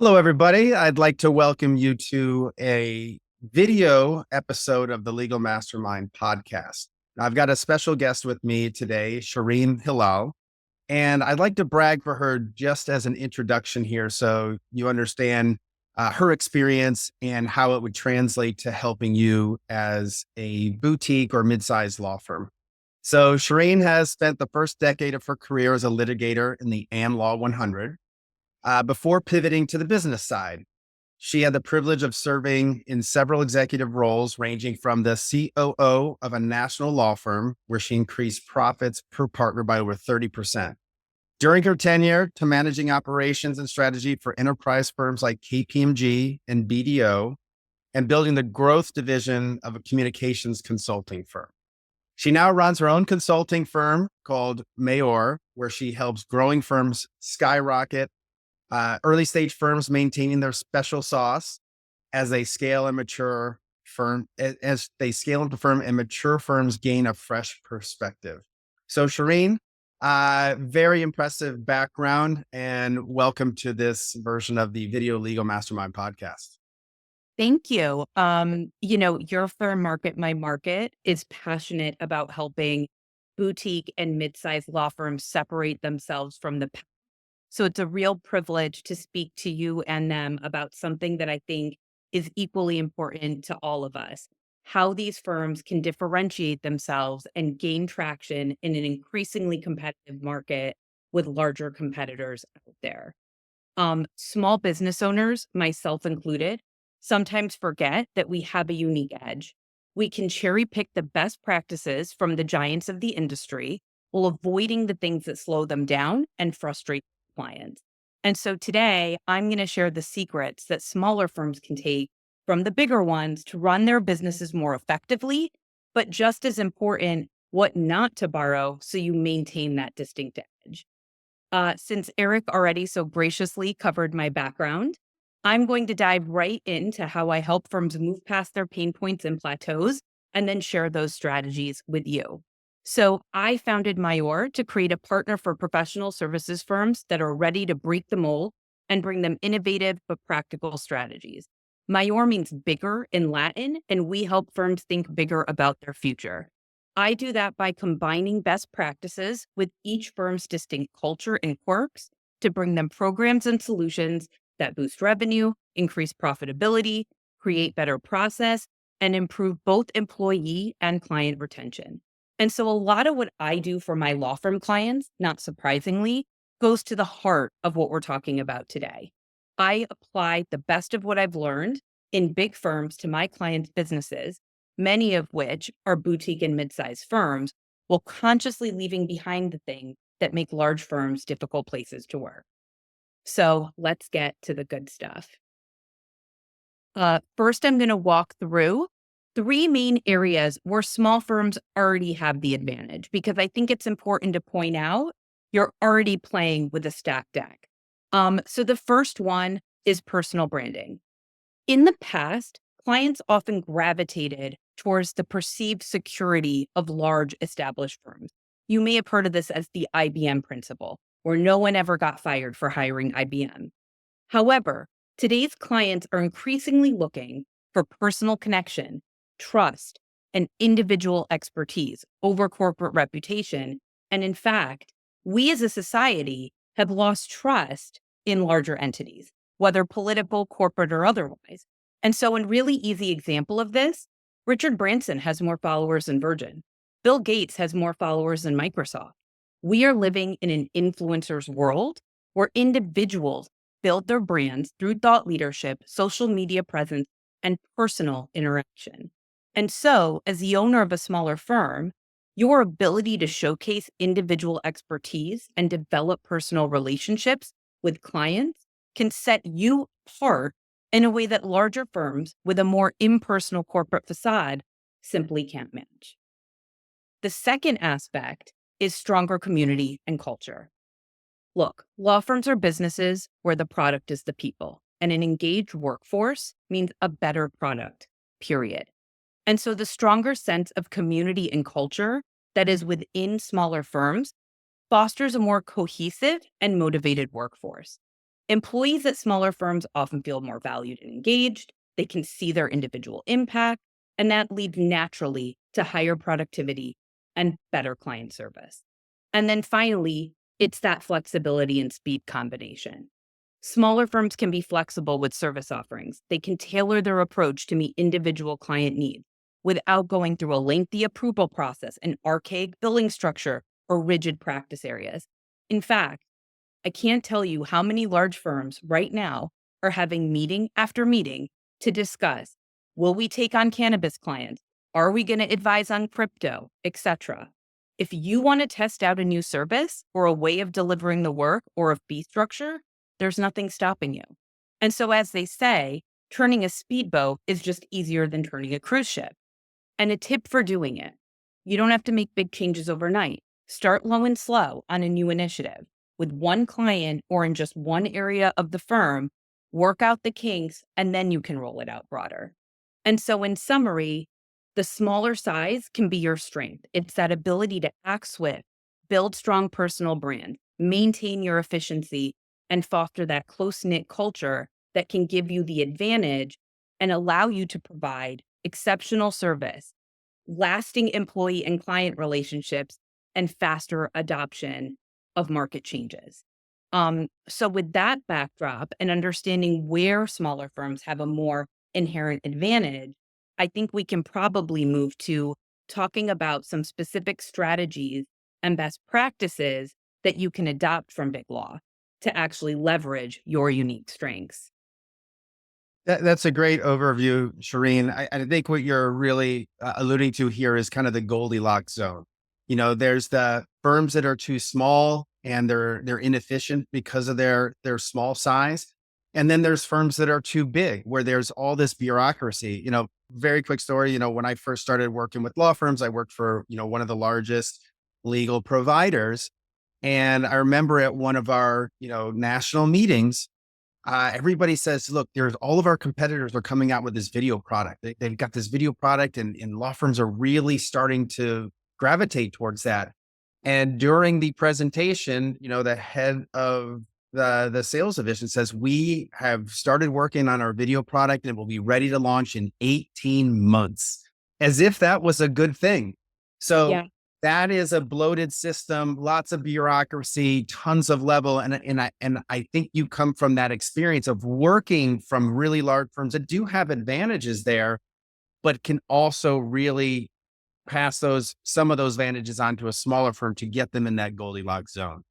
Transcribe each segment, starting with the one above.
Hello, everybody. I'd like to welcome you to a video episode of the Legal Mastermind podcast. I've got a special guest with me today, Shereen Hillel, and I'd like to brag for her just as an introduction here so you understand her experience and how it would translate to helping you as a boutique or mid-sized law firm. So Shireen has spent the first decade of her career as a litigator in the AMLAW 100 before pivoting to the business side. She had the privilege of serving in several executive roles, ranging from the COO of a national law firm, where she increased profits per partner by over 30%. During her tenure, to managing operations and strategy for enterprise firms like KPMG and BDO, and building the growth division of a communications consulting firm. She now runs her own consulting firm called Maior, where she helps growing firms skyrocket, early stage firms maintaining their special sauce as they scale and mature as they scale and perform, and mature firms gain a fresh perspective. So Shireen, very impressive background, and welcome to this version of the Video Legal Mastermind podcast. Thank you. Your firm Market My Market is passionate about helping boutique and mid-sized law firms separate themselves from the pack. So it's a real privilege to speak to you and them about something that I think is equally important to all of us, how these firms can differentiate themselves and gain traction in an increasingly competitive market with larger competitors out there. Small business owners, myself included, sometimes forget that we have a unique edge. We can cherry pick the best practices from the giants of the industry while avoiding the things that slow them down and frustrate clients. And so today, I'm going to share the secrets that smaller firms can take from the bigger ones to run their businesses more effectively, but just as important, what not to borrow so you maintain that distinct edge. Since Eric already so graciously covered my background, I'm going to dive right into how I help firms move past their pain points and plateaus and then share those strategies with you. So I founded Maior to create a partner for professional services firms that are ready to break the mold and bring them innovative but practical strategies. Maior means bigger in Latin, and we help firms think bigger about their future. I do that by combining best practices with each firm's distinct culture and quirks to bring them programs and solutions that boost revenue, increase profitability, create better process, and improve both employee and client retention. And so a lot of what I do for my law firm clients, not surprisingly, goes to the heart of what we're talking about today. I apply the best of what I've learned in big firms to my clients' businesses, many of which are boutique and mid-sized firms, while consciously leaving behind the things that make large firms difficult places to work. So let's get to the good stuff. First, I'm going to walk through three main areas where small firms already have the advantage, because I think it's important to point out you're already playing with a stacked deck. So the first one is personal branding. In the past, clients often gravitated towards the perceived security of large established firms. You may have heard of this as the IBM principle, where no one ever got fired for hiring IBM. However, today's clients are increasingly looking for personal connection, trust, and individual expertise over corporate reputation. And in fact, we as a society have lost trust in larger entities, whether political, corporate, or otherwise. And so, a really easy example of this, Richard Branson has more followers than Virgin. Bill Gates has more followers than Microsoft. We are living in an influencer's world where individuals build their brands through thought leadership, social media presence, and personal interaction. And so, as the owner of a smaller firm, your ability to showcase individual expertise and develop personal relationships with clients can set you apart in a way that larger firms with a more impersonal corporate facade simply can't match. The second aspect is stronger community and culture. Look, law firms are businesses where the product is the people, and an engaged workforce means a better product, period. And so the stronger sense of community and culture that is within smaller firms fosters a more cohesive and motivated workforce. Employees at smaller firms often feel more valued and engaged. They can see their individual impact, and that leads naturally to higher productivity and better client service. And then finally, it's that flexibility and speed combination. Smaller firms can be flexible with service offerings. They can tailor their approach to meet individual client needs without going through a lengthy approval process, an archaic billing structure, or rigid practice areas. In fact, I can't tell you how many large firms right now are having meeting after meeting to discuss, will we take on cannabis clients? Are we going to advise on crypto, etc.? If you want to test out a new service or a way of delivering the work or a fee structure, there's nothing stopping you. And so, as they say, turning a speedboat is just easier than turning a cruise ship. And a tip for doing it, you don't have to make big changes overnight. Start low and slow on a new initiative with one client or in just one area of the firm, work out the kinks, and then you can roll it out broader. And so, in summary, the smaller size can be your strength. It's that ability to act swift, build strong personal brand, maintain your efficiency, and foster that close knit culture that can give you the advantage and allow you to provide exceptional service, lasting employee and client relationships, and faster adoption of market changes. So, with that backdrop and understanding where smaller firms have a more inherent advantage, I think we can probably move to talking about some specific strategies and best practices that you can adopt from Big Law to actually leverage your unique strengths. That's a great overview, Shireen. I think what you're really alluding to here is kind of the Goldilocks zone. There's the firms that are too small and they're inefficient because of their small size, and then there's firms that are too big where there's all this bureaucracy. Very quick story. When I first started working with law firms, I worked for one of the largest legal providers, and I remember at one of our national meetings, everybody says, look, there's all of our competitors are coming out with this video product. They've got this video product, and law firms are really starting to gravitate towards that. And during the presentation, the head of the sales division says, we have started working on our video product and will be ready to launch in 18 months, as if that was a good thing. So Yeah. that is a bloated system, lots of bureaucracy, tons of level. And I think you come from that experience of working from really large firms that do have advantages there, but can also really pass some of those advantages onto a smaller firm to get them in that Goldilocks zone.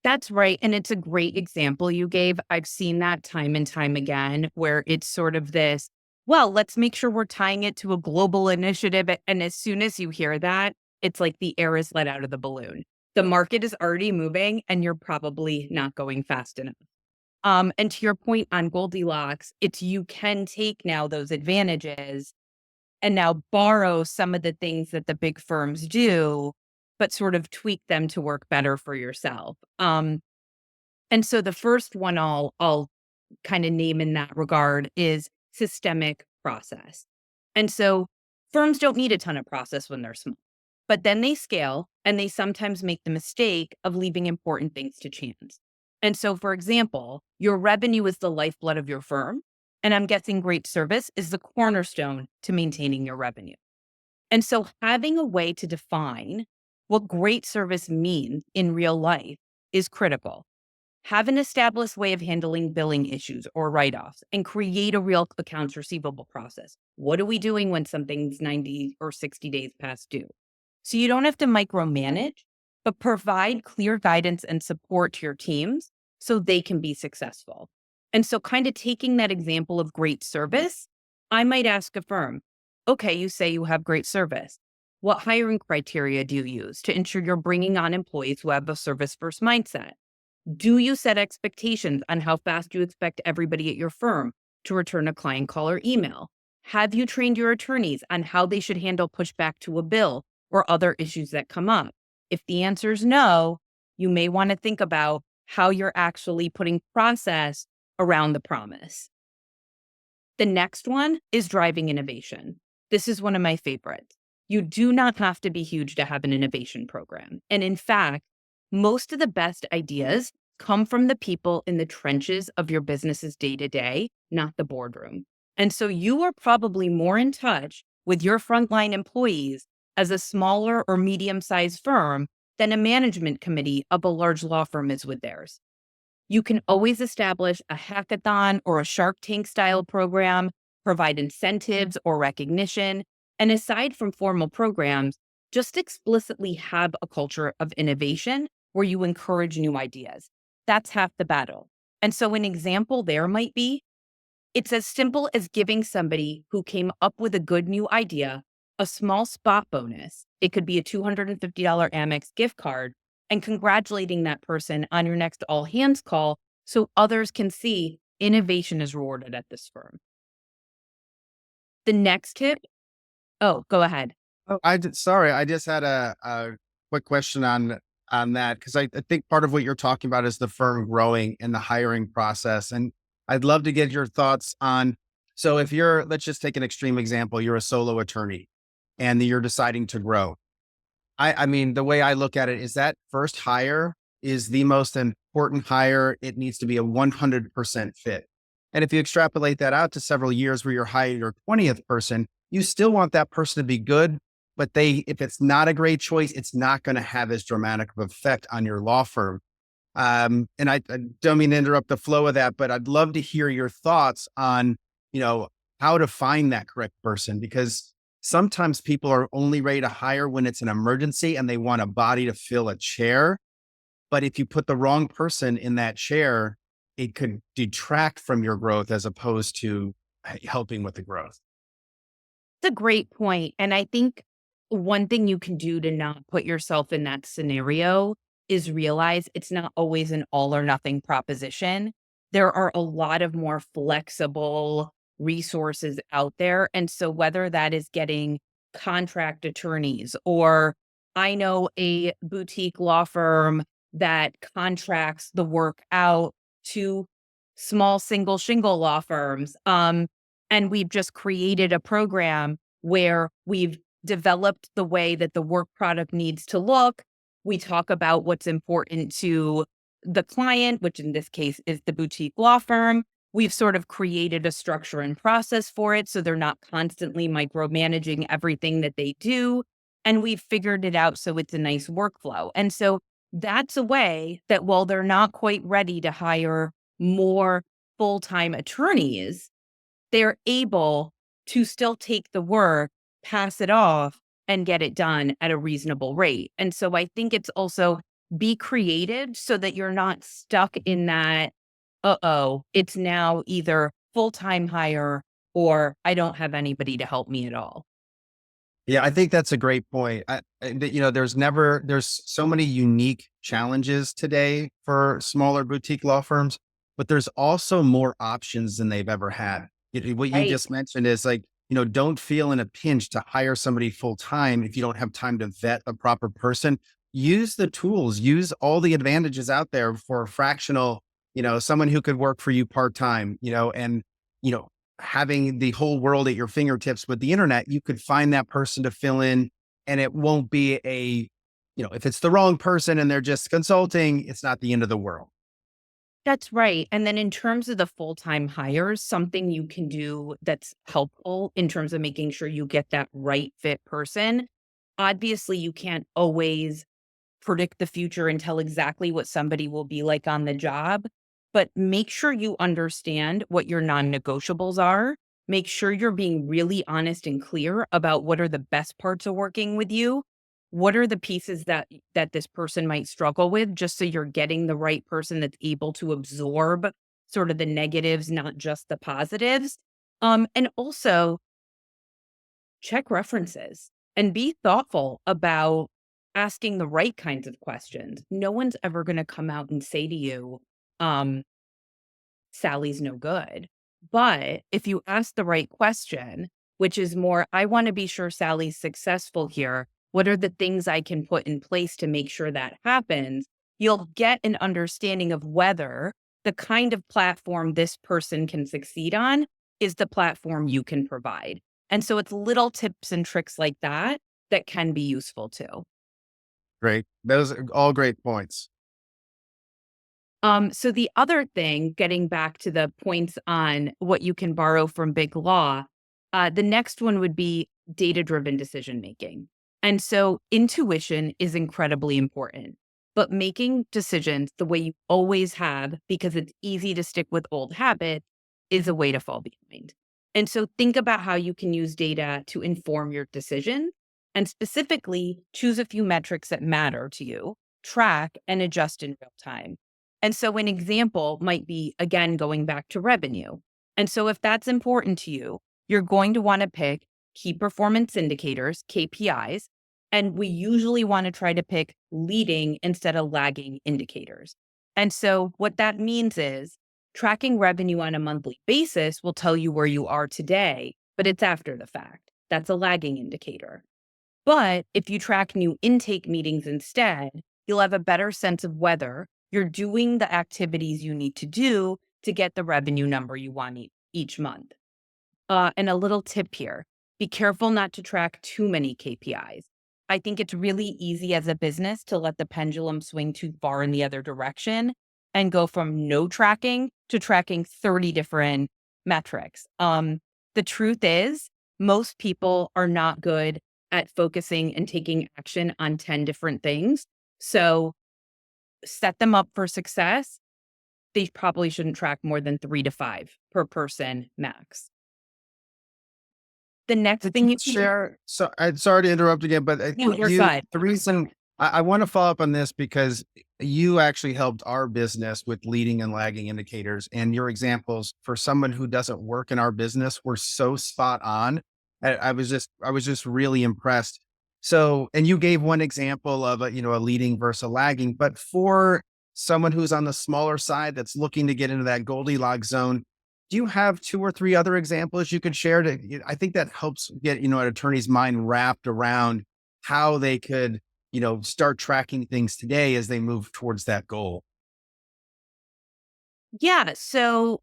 That's right. And it's a great example you gave. I've seen that time and time again, where it's sort of this, well, let's make sure we're tying it to a global initiative. And as soon as you hear that, it's like the air is let out of the balloon. The market is already moving and you're probably not going fast enough. And to your point on Goldilocks, it's you can take now those advantages and now borrow some of the things that the big firms do, but sort of tweak them to work better for yourself. And so the first one I'll kind of name in that regard is systemic process. And so firms don't need a ton of process when they're small, but then they scale and they sometimes make the mistake of leaving important things to chance. And so, for example, your revenue is the lifeblood of your firm. And I'm guessing great service is the cornerstone to maintaining your revenue. And so having a way to define what great service means in real life is critical. Have an established way of handling billing issues or write offs and create a real accounts receivable process. What are we doing when something's 90 or 60 days past due? So you don't have to micromanage, but provide clear guidance and support to your teams so they can be successful. And so, kind of taking that example of great service, I might ask a firm, okay, you say you have great service. What hiring criteria do you use to ensure you're bringing on employees who have a service first mindset? Do you set expectations on how fast you expect everybody at your firm to return a client call or email? Have you trained your attorneys on how they should handle pushback to a bill or other issues that come up? If the answer is no, you may want to think about how you're actually putting process around the promise. The next one is driving innovation. This is one of my favorites. You do not have to be huge to have an innovation program. And in fact, most of the best ideas come from the people in the trenches of your business's day to day, not the boardroom. And so you are probably more in touch with your frontline employees as a smaller or medium sized firm than a management committee of a large law firm is with theirs. You can always establish a hackathon or a Shark Tank style program, provide incentives or recognition. And aside from formal programs, just explicitly have a culture of innovation where you encourage new ideas. That's half the battle. And so, an example there might be it's as simple as giving somebody who came up with a good new idea a small spot bonus. It could be a $250 Amex gift card and congratulating that person on your next all hands call so others can see innovation is rewarded at this firm. The next tip, oh, go ahead. Oh, sorry, I just had a quick question on that because I think part of what you're talking about is the firm growing and the hiring process, and I'd love to get your thoughts on. So, if you're, let's just take an extreme example, you're a solo attorney, and you're deciding to grow. I mean, the way I look at it is that first hire is the most important hire. It needs to be a 100% fit. And if you extrapolate that out to several years where you're hiring your 20th person, you still want that person to be good, but if it's not a great choice, it's not going to have as dramatic of effect on your law firm. And I don't mean to interrupt the flow of that, but I'd love to hear your thoughts on, you know, how to find that correct person, because sometimes people are only ready to hire when it's an emergency and they want a body to fill a chair. But if you put the wrong person in that chair, it could detract from your growth as opposed to helping with the growth. It's a great point. And I think one thing you can do to not put yourself in that scenario is realize it's not always an all or nothing proposition. There are a lot of more flexible resources out there. And so, whether that is getting contract attorneys, or I know a boutique law firm that contracts the work out to small single shingle law firms. And we've just created a program where we've developed the way that the work product needs to look. We talk about what's important to the client, which in this case is the boutique law firm. We've sort of created a structure and process for it so they're not constantly micromanaging everything that they do. And we've figured it out so it's a nice workflow. And so that's a way that while they're not quite ready to hire more full time attorneys, they're able to still take the work, pass it off, and get it done at a reasonable rate. And so I think it's also be creative so that you're not stuck in that, it's now either full time hire or I don't have anybody to help me at all. Yeah, I think that's a great point. There's so many unique challenges today for smaller boutique law firms, but there's also more options than they've ever had. What you Right. just mentioned is like, don't feel in a pinch to hire somebody full time if you don't have time to vet a proper person. Use the tools, use all the advantages out there for a fractional, someone who could work for you part time, and, you know, having the whole world at your fingertips with the internet, you could find that person to fill in, and it won't be if it's the wrong person and they're just consulting, it's not the end of the world. That's right. And then in terms of the full time hires, something you can do that's helpful in terms of making sure you get that right fit person. Obviously, you can't always predict the future and tell exactly what somebody will be like on the job, but make sure you understand what your non-negotiables are. Make sure you're being really honest and clear about what are the best parts of working with you. What are the pieces that this person might struggle with, just so you're getting the right person that's able to absorb sort of the negatives, not just the positives. And also check references and be thoughtful about asking the right kinds of questions. No one's ever going to come out and say to you, um, Sally's no good. But if you ask the right question, which is more, I want to be sure Sally's successful here. What are the things I can put in place to make sure that happens? You'll get an understanding of whether the kind of platform this person can succeed on is the platform you can provide. And so it's little tips and tricks like that that can be useful too. Great. Those are all great points. So the other thing, getting back to the points on what you can borrow from big law, the next one would be data-driven decision making. And so intuition is incredibly important, but making decisions the way you always have, because it's easy to stick with old habits, is a way to fall behind. And so think about how you can use data to inform your decision and specifically choose a few metrics that matter to you, track and adjust in real time. And so an example might be, again, going back to revenue. And so if that's important to you, you're going to want to pick key performance indicators, KPIs, and we usually want to try to pick leading instead of lagging indicators. And so what that means is tracking revenue on a monthly basis will tell you where you are today, but it's after the fact. That's a lagging indicator. But if you track new intake meetings instead, you'll have a better sense of whether you're doing the activities you need to do to get the revenue number you want each month. And a little tip here, be careful not to track too many KPIs. I think it's really easy as a business to let the pendulum swing too far in the other direction and go from no tracking to tracking 30 different metrics. The truth is, most people are not good at focusing and taking action on 10 different things. So set them up for success. They probably shouldn't track more than 3 to 5 per person max. The next Could thing you you can do. share? So I'm sorry to interrupt again, but No, you're good. the reason I want to follow up on this because you actually helped our business with leading and lagging indicators, and your examples for someone who doesn't work in our business were so spot on. I was just really impressed. So, and you gave one example of a leading versus a lagging, but for someone who's on the smaller side that's looking to get into that Goldilocks zone, do you have 2 or 3 other examples you could share I think that helps get, an attorney's mind wrapped around how they could, start tracking things today as they move towards that goal. Yeah, so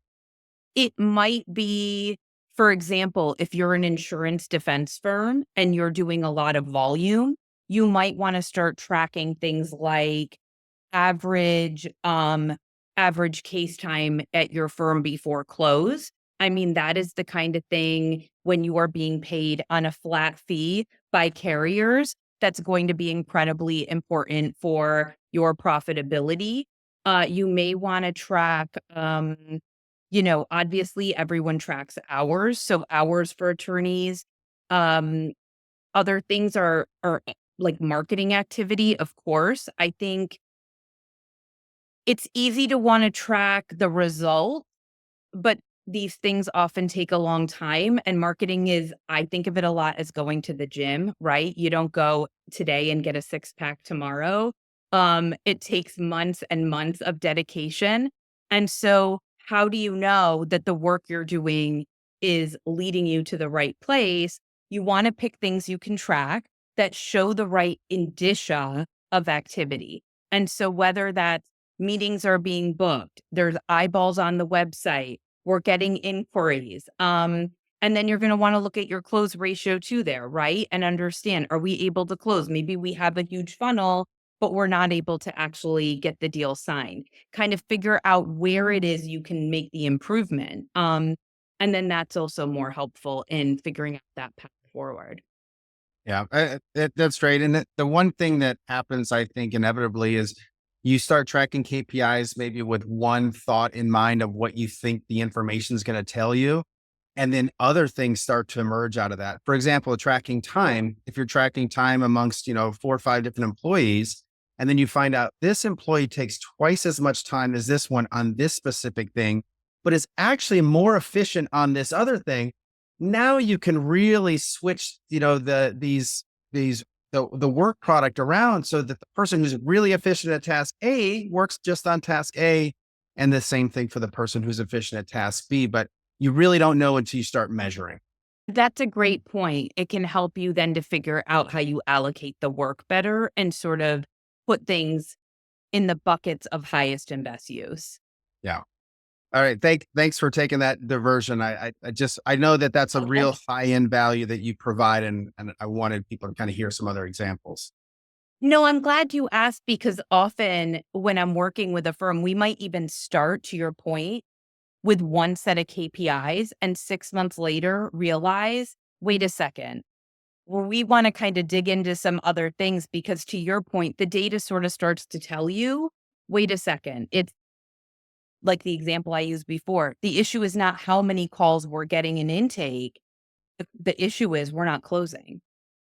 it might be, for example, if you're an insurance defense firm and you're doing a lot of volume, you might wanna start tracking things like average, average case time at your firm before close. I mean, that is the kind of thing when you are being paid on a flat fee by carriers, that's going to be incredibly important for your profitability. You may wanna track, obviously everyone tracks hours, so hours for attorneys. Um, Other things are like marketing activity, of course. I think it's easy to wanna track the result, but these things often take a long time, and marketing is, I think of it a lot as going to the gym, right? You don't go today and get a six-pack tomorrow. It takes months and months of dedication, and so how do you know that the work you're doing is leading you to the right place? You wanna pick things you can track that show the right indicia of activity, and so whether that's meetings are being booked, there's eyeballs on the website, we're getting inquiries. And then you're going to want to look at your close ratio too there, right? And understand, are we able to close? Maybe we have a huge funnel, but we're not able to actually get the deal signed. Kind of figure out where it is you can make the improvement. And then that's also more helpful in figuring out that path forward. Yeah, that's great. And the one thing that happens, I think, inevitably is you start tracking KPIs maybe with one thought in mind of what you think the information is going to tell you. And then other things start to emerge out of that. For example, tracking time, if you're tracking time amongst, 4 or 5 different employees, and then you find out this employee takes twice as much time as this one on this specific thing, but is actually more efficient on this other thing. Now you can really switch, the work product around so that the person who's really efficient at task A works just on task A, and the same thing for the person who's efficient at task B. But you really don't know until you start measuring. That's a great point. It can help you then to figure out how you allocate the work better and sort of put things in the buckets of highest and best use. Yeah. All right. Thanks for taking that diversion. I know that that's a Okay. real high end value that you provide, and I wanted people to kind of hear some other examples. No, I'm glad you asked because often when I'm working with a firm, we might even start, to your point, with one set of KPIs and 6 months later realize, wait a second, well, we want to kind of dig into some other things because to your point, the data sort of starts to tell you, wait a second, it's like the example I used before. The issue is not how many calls we're getting in intake. The issue is we're not closing.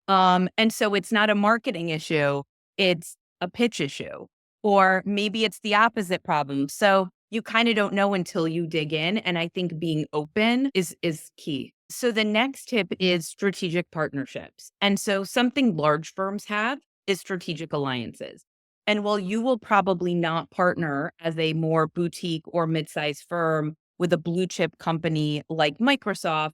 And so it's not a marketing issue, it's a pitch issue. Or maybe it's the opposite problem. So you kind of don't know until you dig in. And I think being open is key. So the next tip is strategic partnerships. And so something large firms have is strategic alliances. And while you will probably not partner as a more boutique or mid-sized firm with a blue chip company like Microsoft,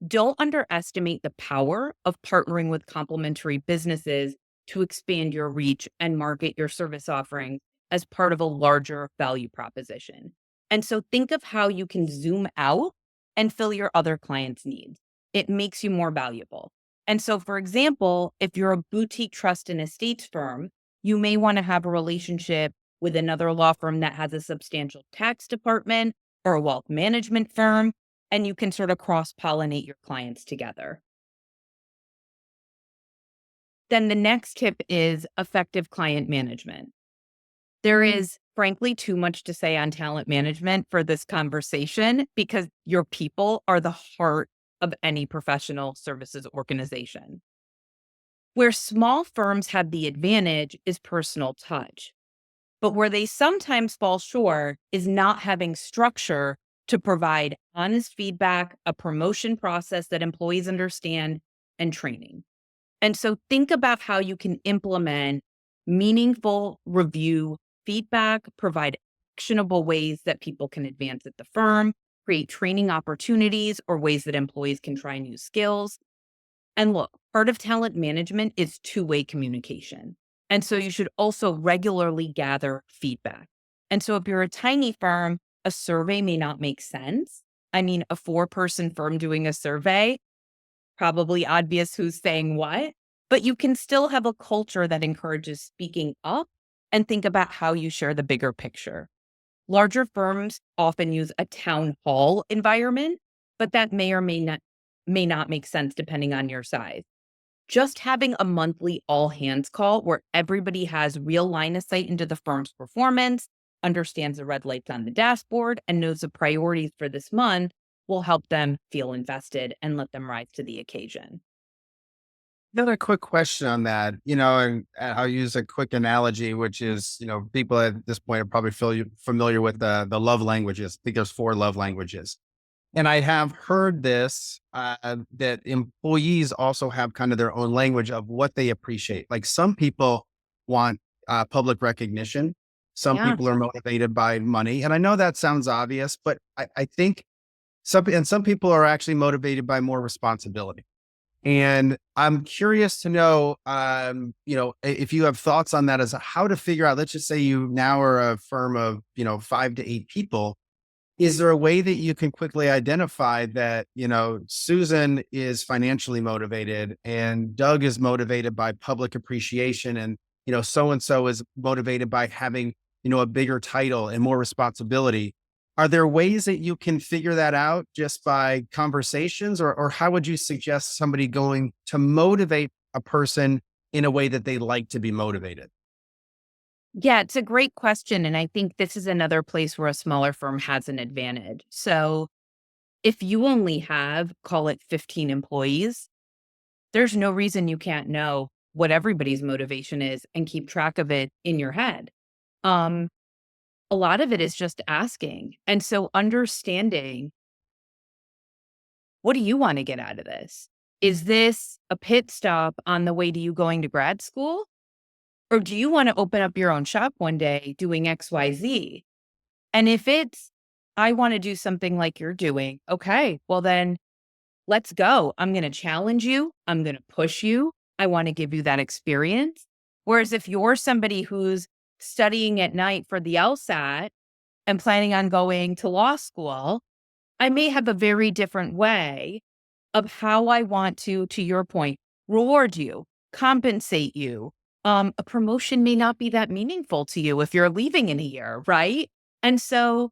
don't underestimate the power of partnering with complementary businesses to expand your reach and market your service offering as part of a larger value proposition. And so think of how you can zoom out and fill your other clients' needs. It makes you more valuable. And so, for example, if you're a boutique trust and estates firm, you may want to have a relationship with another law firm that has a substantial tax department or a wealth management firm, and you can sort of cross pollinate your clients together. Then the next tip is effective client management. There is frankly too much to say on talent management for this conversation because your people are the heart of any professional services organization. Where small firms have the advantage is personal touch. But where they sometimes fall short is not having structure to provide honest feedback, a promotion process that employees understand, and training. And so think about how you can implement meaningful review feedback, provide actionable ways that people can advance at the firm, create training opportunities or ways that employees can try new skills. And look, part of talent management is two-way communication. And so you should also regularly gather feedback. And so if you're a tiny firm, a survey may not make sense. I mean, a four-person firm doing a survey, probably obvious who's saying what, but you can still have a culture that encourages speaking up and think about how you share the bigger picture. Larger firms often use a town hall environment, but that may not make sense depending on your size. Just having a monthly all hands call where everybody has real line of sight into the firm's performance, understands the red lights on the dashboard, and knows the priorities for this month will help them feel invested and let them rise to the occasion. Another quick question on that, and I'll use a quick analogy, which is, people at this point are probably familiar with the love languages. I think there's four love languages. And I have heard this that employees also have kind of their own language of what they appreciate. Like some people want public recognition, some Yeah. people are motivated by money. And I know that sounds obvious, but I think some people are actually motivated by more responsibility. And I'm curious to know, if you have thoughts on that as how to figure out, let's just say you now are a firm of, 5 to 8 people. Is there a way that you can quickly identify that, Susan is financially motivated and Doug is motivated by public appreciation and, so and so is motivated by having, a bigger title and more responsibility? Are there ways that you can figure that out just by conversations or how would you suggest somebody going to motivate a person in a way that they like to be motivated? Yeah, it's a great question. And I think this is another place where a smaller firm has an advantage. So if you only have, call it 15 employees, there's no reason you can't know what everybody's motivation is and keep track of it in your head. Um, a lot of it is just asking. And so understanding, what do you want to get out of this? Is this a pit stop on the way to you going to grad school? Or do you want to open up your own shop one day doing XYZ? And if it's, I want to do something like you're doing, okay, well then let's go. I'm going to challenge you. I'm going to push you. I want to give you that experience. Whereas if you're somebody who's studying at night for the LSAT and planning on going to law school, I may have a very different way of how I want to your point, reward you, compensate you, a promotion may not be that meaningful to you if you're leaving in a year, right? And so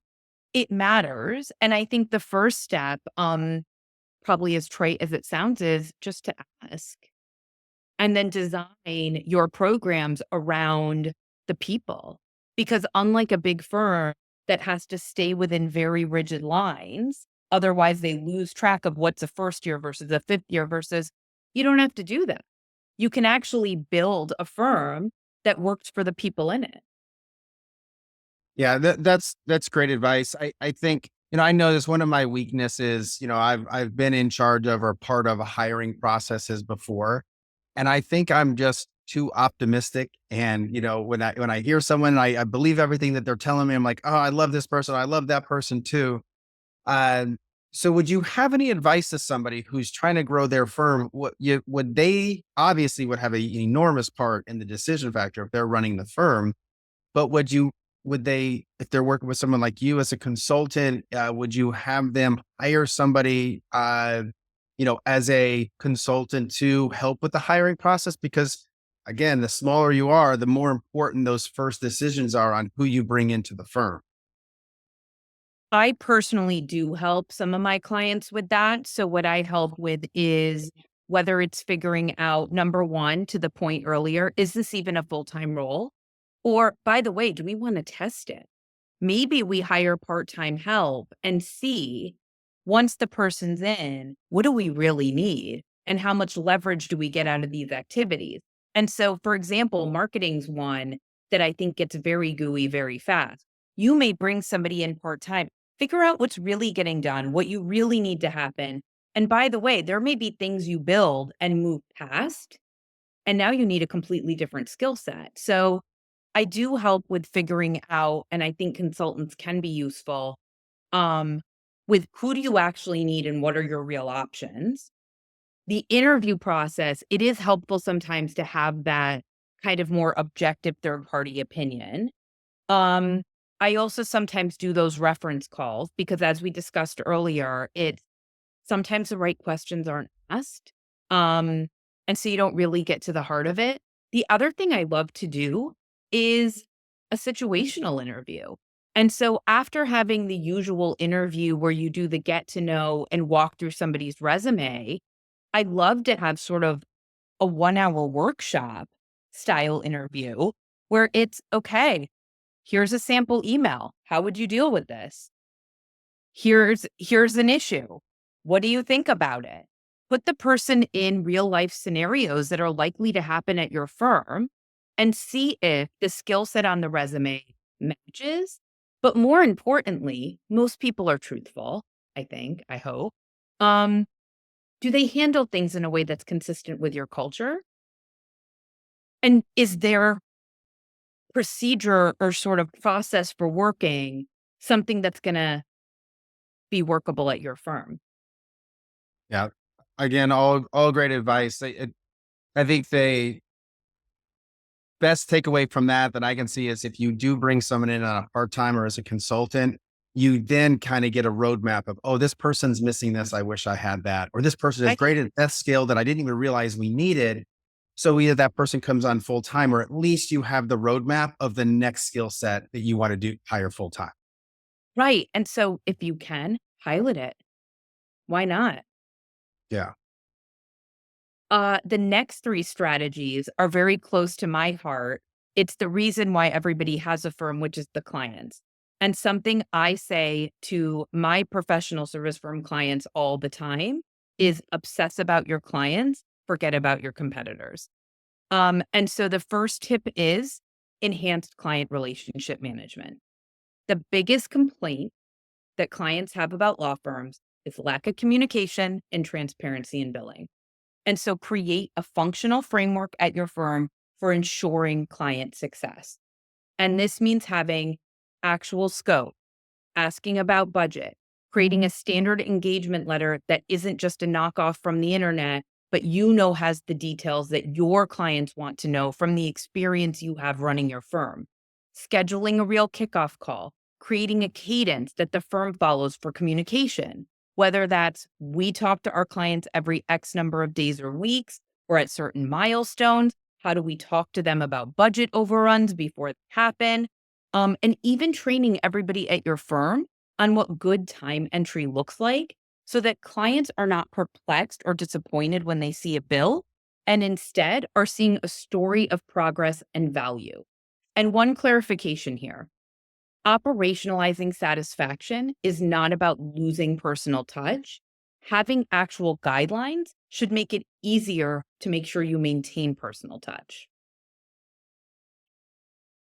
it matters. And I think the first step, probably as trite as it sounds, is just to ask and then design your programs around the people. Because unlike a big firm that has to stay within very rigid lines, otherwise they lose track of what's a first year versus a fifth year versus you don't have to do that. You can actually build a firm that works for the people in it. Yeah, that's great advice. I think, I know this one of my weaknesses, I've been in charge of or part of hiring processes before. And I think I'm just too optimistic. And, when I hear someone, I believe everything that they're telling me. I'm like, oh, I love this person. I love that person too. Um, so would you have any advice to somebody who's trying to grow their firm? Would they obviously would have an enormous part in the decision factor if they're running the firm, but would they, if they're working with someone like you as a consultant, would you have them hire somebody, as a consultant to help with the hiring process? Because again, the smaller you are, the more important those first decisions are on who you bring into the firm. I personally do help some of my clients with that. So, what I help with is whether it's figuring out number one, to the point earlier, is this even a full time role? Or, by the way, do we want to test it? Maybe we hire part time help and see once the person's in, what do we really need? And how much leverage do we get out of these activities? And so, for example, marketing's one that I think gets very gooey very fast. You may bring somebody in part time, figure out what's really getting done, what you really need to happen. And by the way, there may be things you build and move past, and now you need a completely different skill set. So, I do help with figuring out, and I think consultants can be useful, um, with who do you actually need and what are your real options. The interview process, it is helpful sometimes to have that kind of more objective third party opinion. Um, I also sometimes do those reference calls because as we discussed earlier, it's sometimes the right questions aren't asked. Um, and so you don't really get to the heart of it. The other thing I love to do is a situational interview. And so after having the usual interview where you do the get to know and walk through somebody's resume, I love to have sort of a 1 hour workshop style interview where it's okay, here's a sample email. How would you deal with this? Here's an issue. What do you think about it? Put the person in real life scenarios that are likely to happen at your firm and see if the skill set on the resume matches. But more importantly, most people are truthful, I think, I hope. Um, do they handle things in a way that's consistent with your culture? And is their procedure or sort of process for working something that's going to be workable at your firm? Yeah. Again, all great advice. I think the best takeaway from that I can see is if you do bring someone in on a part time or as a consultant, you then kind of get a roadmap of, oh, this person's missing this. I wish I had that. Or this person is I great at that skill that I didn't even realize we needed. So either that person comes on full time, or at least you have the roadmap of the next skill set that you want to do hire full time. Right. And so if you can, pilot it. Why not? Yeah. The next three strategies are very close to my heart. It's the reason why everybody has a firm, which is the clients. And something I say to my professional service firm clients all the time is obsess about your clients, forget about your competitors. And so the first tip is enhanced client relationship management. The biggest complaint that clients have about law firms is lack of communication and transparency in billing. And so create a functional framework at your firm for ensuring client success. And this means having actual scope, asking about budget, creating a standard engagement letter that isn't just a knockoff from the internet, but has the details that your clients want to know from the experience you have running your firm. Scheduling a real kickoff call, creating a cadence that the firm follows for communication, whether that's we talk to our clients every X number of days or weeks or at certain milestones, How do we talk to them about budget overruns before they happen? And even training everybody at your firm on what good time entry looks like so that clients are not perplexed or disappointed when they see a bill and instead are seeing a story of progress and value. And one clarification here: operationalizing satisfaction is not about losing personal touch. Having actual guidelines should make it easier to make sure you maintain personal touch.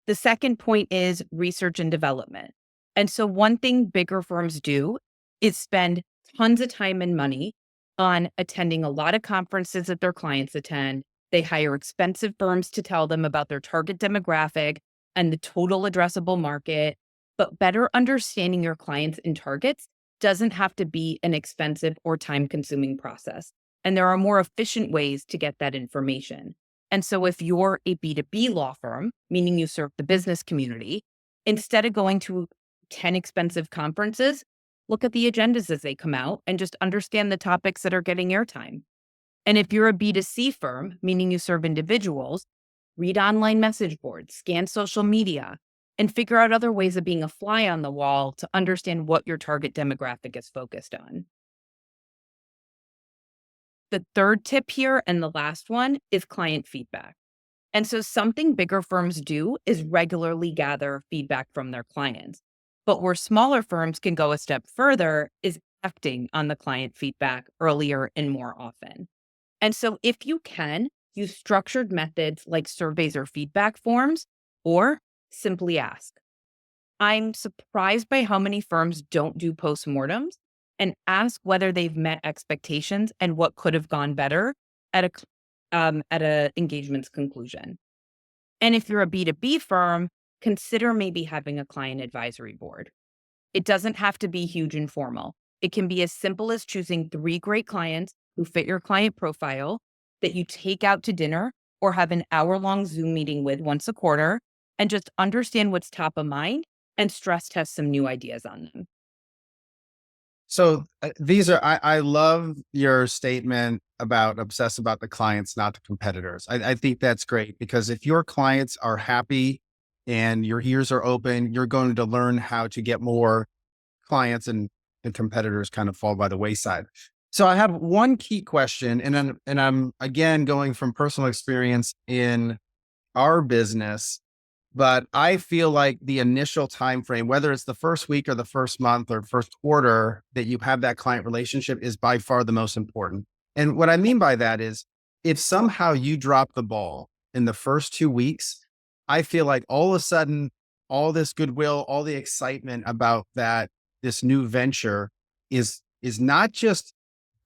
The second point is research and development. And so, one thing bigger firms do is spend tons of time and money on attending a lot of conferences that their clients attend. They hire expensive firms to tell them about their target demographic and the total addressable market. But better understanding your clients and targets doesn't have to be an expensive or time consuming process. And there are more efficient ways to get that information. And so if you're a B2B law firm, meaning you serve the business community, instead of going to 10 expensive conferences, look at the agendas as they come out and just understand the topics that are getting airtime. And if you're a B2C firm, meaning you serve individuals, read online message boards, scan social media, and figure out other ways of being a fly on the wall to understand what your target demographic is focused on. The third tip here, and the last one, is client feedback. And so something bigger firms do is regularly gather feedback from their clients. But where smaller firms can go a step further is acting on the client feedback earlier and more often. And so if you can, use structured methods like surveys or feedback forms, or simply ask. I'm surprised by how many firms don't do postmortems and ask whether they've met expectations and what could have gone better at a engagement's conclusion. And if you're a B2B firm, consider maybe having a client advisory board. It doesn't have to be huge and formal. It can be as simple as choosing 3 great clients who fit your client profile that you take out to dinner or have an hour-long Zoom meeting with once a quarter and just understand what's top of mind and stress test some new ideas on them. So these are, I love your statement about obsess about the clients, not the competitors. I think that's great because if your clients are happy and your ears are open, you're going to learn how to get more clients, and competitors kind of fall by the wayside. So I have one key question, and I'm again going from personal experience in our business, but I feel like the initial time frame, whether it's the first week or the first month or first quarter that you have that client relationship, is by far the most important. And what I mean by that is if somehow you drop the ball in the first 2 weeks, I feel like all of a sudden, all this goodwill, all the excitement about that, this new venture is not just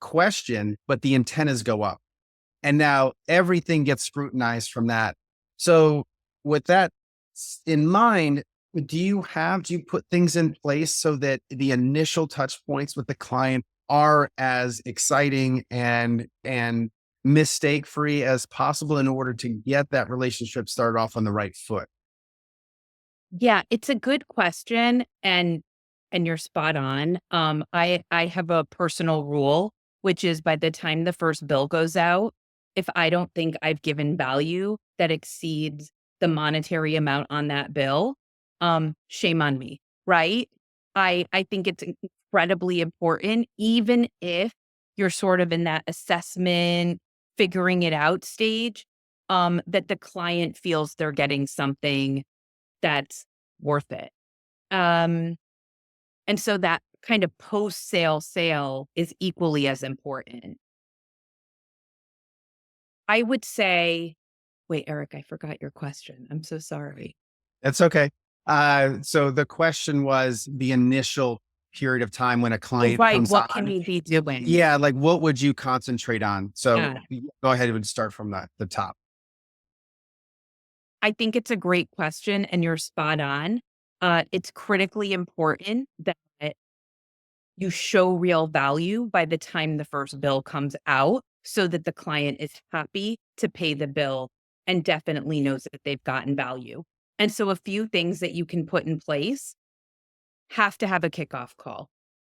questioned, but the antennas go up. And now everything gets scrutinized from that. So with that in mind, do you put things in place so that the initial touch points with the client are as exciting and mistake free as possible in order to get that relationship started off on the right foot? Yeah, it's a good question, and you're spot on. I have a personal rule, which is by the time the first bill goes out, if I don't think I've given value that exceeds the monetary amount on that bill, shame on me, right? I think it's incredibly important, even if you're sort of in that assessment, figuring it out stage, that the client feels they're getting something that's worth it. Um, and so that kind of post-sale sale is equally as important. I would say, wait, Eric, I forgot your question. I'm so sorry. That's okay. So the question was the initial period of time when a Oh, client right. comes What can on. we be doing? Yeah, like what would you concentrate on? So Yeah. go ahead and start from the top. I think it's a great question and you're spot on. It's critically important that you show real value by the time the first bill comes out so that the client is happy to pay the bill and definitely knows that they've gotten value. And so a few things that you can put in place: have to have a kickoff call.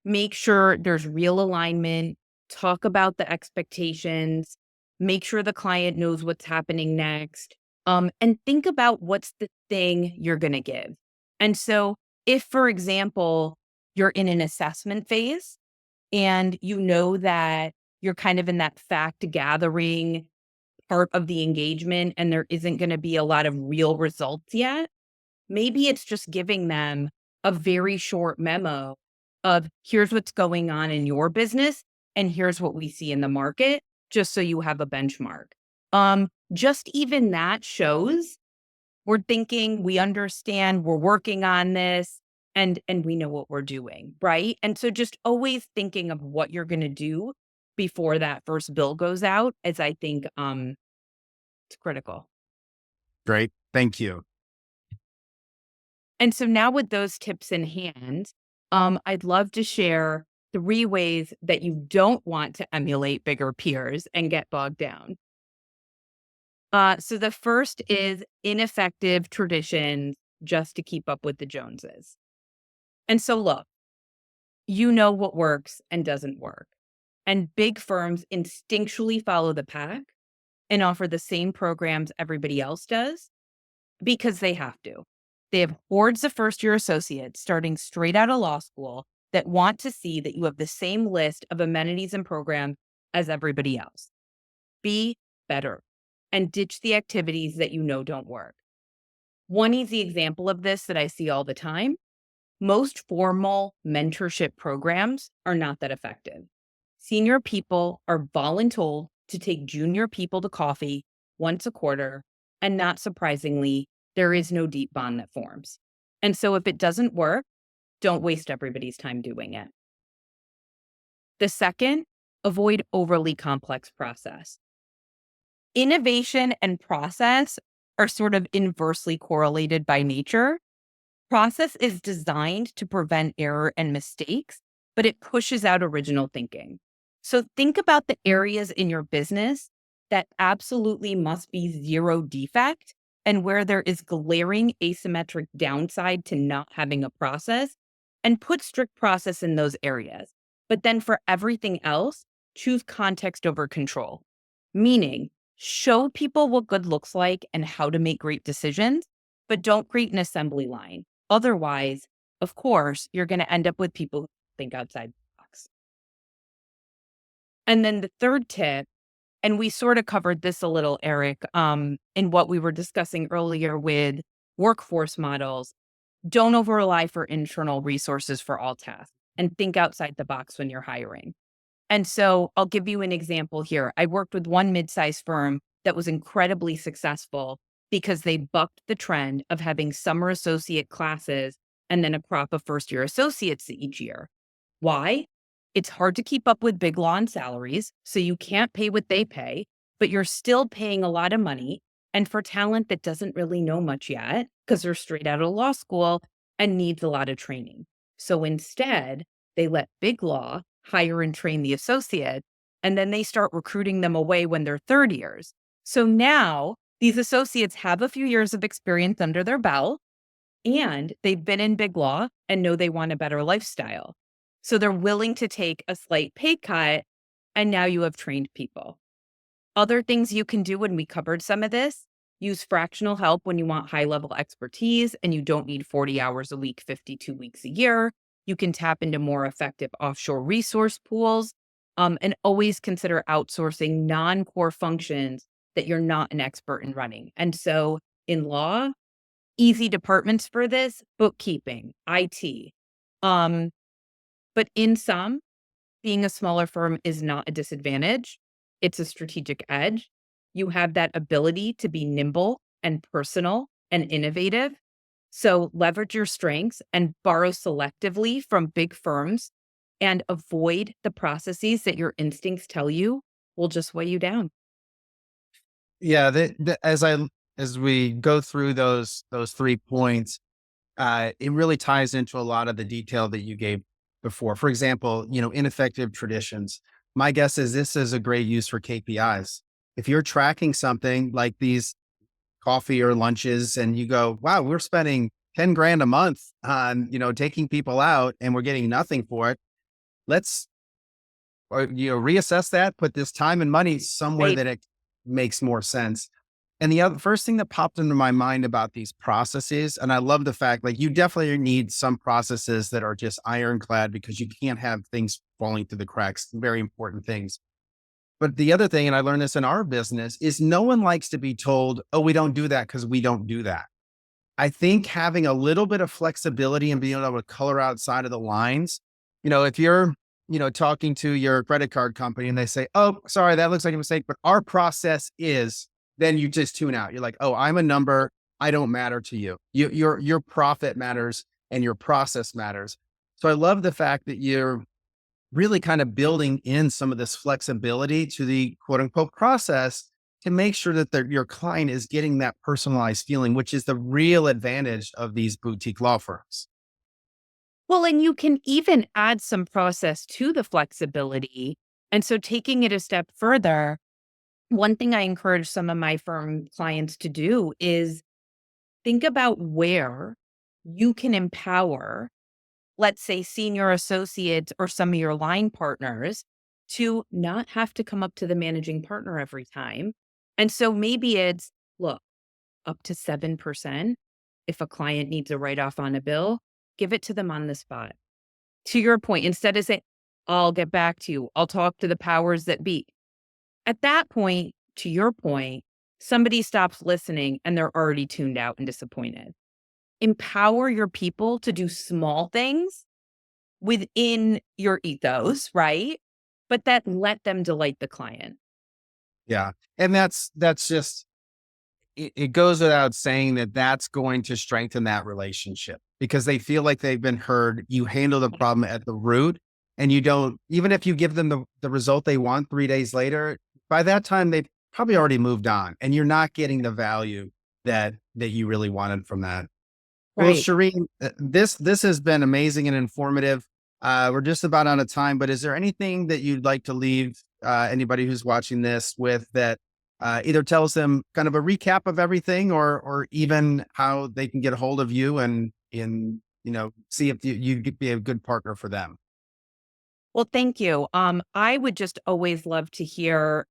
Make sure there's real alignment, talk about the expectations, make sure the client knows what's happening next, and think about what's the thing you're going to give. And so, if, for example, you're in an assessment phase and you know that you're kind of in that fact gathering part of the engagement and there isn't going to be a lot of real results yet, maybe it's just giving them a very short memo of here's what's going on in your business and here's what we see in the market, just so you have a benchmark. Just even that shows we're thinking, we understand, we're working on this, and we know what we're doing, right? And so just always thinking of what you're going to do before that first bill goes out, as I think it's critical. Great. Thank you. And so now with those tips in hand, I'd love to share 3 ways that you don't want to emulate bigger peers and get bogged down. So the first is ineffective traditions just to keep up with the Joneses. And so look, you know what works and doesn't work. And big firms instinctually follow the pack and offer the same programs everybody else does because they have to. They have hordes of first year associates starting straight out of law school that want to see that you have the same list of amenities and programs as everybody else. Be better and ditch the activities that you know don't work. One easy example of this that I see all the time: most formal mentorship programs are not that effective. Senior people are voluntold to take junior people to coffee once a quarter, and not surprisingly, there is no deep bond that forms. And so if it doesn't work, don't waste everybody's time doing it. The second, avoid overly complex process. Innovation and process are sort of inversely correlated by nature. Process is designed to prevent error and mistakes, but it pushes out original thinking. So think about the areas in your business that absolutely must be zero defect and where there is glaring asymmetric downside to not having a process, and put strict process in those areas. But then for everything else, choose context over control, meaning show people what good looks like and how to make great decisions, but don't create an assembly line. Otherwise, of course, you're going to end up with people who think outside the box. And then the third tip, and we sort of covered this a little, Eric, in what we were discussing earlier with workforce models: don't over rely for internal resources for all tasks and think outside the box when you're hiring. And so I'll give you an example here. I worked with one mid-sized firm that was incredibly successful because they bucked the trend of having summer associate classes and then a crop of first year associates each year. Why? It's hard to keep up with big law and salaries, so you can't pay what they pay, but you're still paying a lot of money. And for talent that doesn't really know much yet, because they're straight out of law school and needs a lot of training. So instead, they let big law hire and train the associate, and then they start recruiting them away when they're third years. So now these associates have a few years of experience under their belt, and they've been in big law and know they want a better lifestyle. So they're willing to take a slight pay cut, and now you have trained people. Other things you can do, when we covered some of this: use fractional help when you want high level expertise and you don't need 40 hours a week, 52 weeks a year. You can tap into more effective offshore resource pools, and always consider outsourcing non-core functions that you're not an expert in running. And so in law, easy departments for this: bookkeeping, IT. But in some, being a smaller firm is not a disadvantage. It's a strategic edge. You have that ability to be nimble and personal and innovative. So leverage your strengths and borrow selectively from big firms, and avoid the processes that your instincts tell you will just weigh you down. Yeah, as we go through those 3 points, it really ties into a lot of the detail that you gave before. For example, ineffective traditions. My guess is this is a great use for KPIs. If you're tracking something like these coffee or lunches and you go, wow, we're spending 10 grand a month on, taking people out and we're getting nothing for it. Let's, reassess that, put this time and money somewhere Right. that it makes more sense. And the other first thing that popped into my mind about these processes, and I love the fact like you definitely need some processes that are just ironclad because you can't have things falling through the cracks, very important things. But the other thing, and I learned this in our business, is no one likes to be told, oh, we don't do that because we don't do that. I think having a little bit of flexibility and being able to color outside of the lines, if you're, talking to your credit card company and they say, oh, sorry, that looks like a mistake, but our process is, then you just tune out. You're like, oh, I'm a number. I don't matter to you. Your profit matters and your process matters. So I love the fact that you're really kind of building in some of this flexibility to the quote unquote process to make sure that your client is getting that personalized feeling, which is the real advantage of these boutique law firms. Well, and you can even add some process to the flexibility. And so taking it a step further, one thing I encourage some of my firm clients to do is think about where you can empower, let's say, senior associates or some of your line partners to not have to come up to the managing partner every time. And so maybe it's, look, up to 7%. If a client needs a write off on a bill, give it to them on the spot. To your point, instead of saying, I'll get back to you, I'll talk to the powers that be. At that point, to your point, somebody stops listening and they're already tuned out and disappointed. Empower your people to do small things within your ethos, right? But that let them delight the client. Yeah. And that's just, it goes without saying that that's going to strengthen that relationship because they feel like they've been heard. You handle the problem at the root and you don't, even if you give them the result they want 3 days later, by that time, they've probably already moved on and you're not getting the value that you really wanted from that. Well, Right. Shireen, this has been amazing and informative. We're just about out of time, but is there anything that you'd like to leave anybody who's watching this with that either tells them kind of a recap of everything, or even how they can get a hold of you and see if you could be a good partner for them? Well, thank you. I would just always love to hear,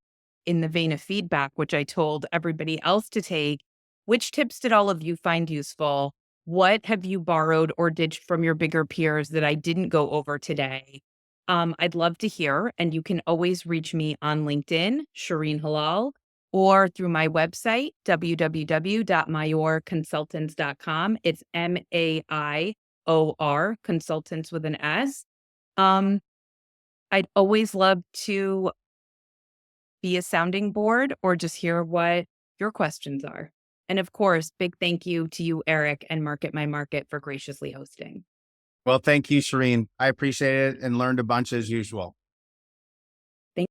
in the vein of feedback, which I told everybody else to take, which tips did all of you find useful? What have you borrowed or ditched from your bigger peers that I didn't go over today? I'd love to hear, and you can always reach me on LinkedIn, Shereen Hilal, or through my website, www.maiorconsultants.com. It's MAIOR, consultants with an S. Um, I'd always love to be a sounding board or just hear what your questions are. And of course, big thank you to you, Eric, and Market My Market for graciously hosting. Well, thank you, Shireen. I appreciate it and learned a bunch as usual.